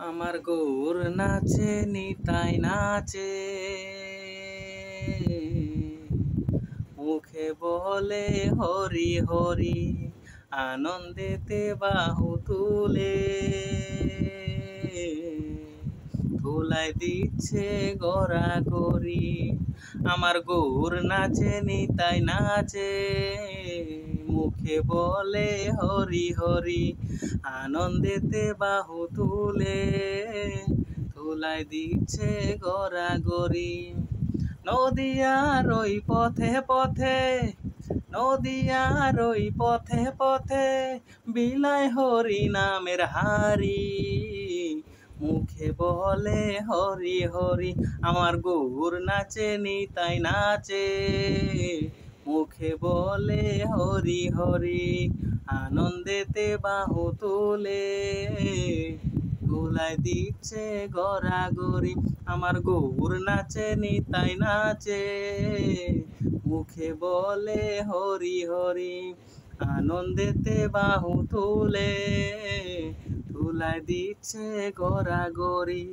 আমার গৌর নাচে নিতাই নাচে, মুখে বলে হরি হরি, আনন্দেতে বাহু তুলে ধুলাই দিচ্ছে গড়াগড়ি। আমার গৌর নাচে নিতাই নাচে, মুখে বলে হরি হরি, আনন্দেতে বাহু তুলে ধুলাই দিচ্ছে গড়াগড়ি। নদিয়ার ওই পথে পথে, নদিয়ার ওই পথে পথে বিলাই হরি নামের হারি, মুখে বলে হরি হরি। আমার গৌর নাচে নিতাই নাচে, মুখে বলে হরি হরি, আনন্দেতে বাহু তুলে ধুলাই দিচ্ছে গড়াগড়ি। আমার গৌর নাচে নিতাই নাচে, মুখে বলে হরি হরি, আনন্দেতে বাহু তুলে ধুলাই দিচ্ছে গড়াগড়ি।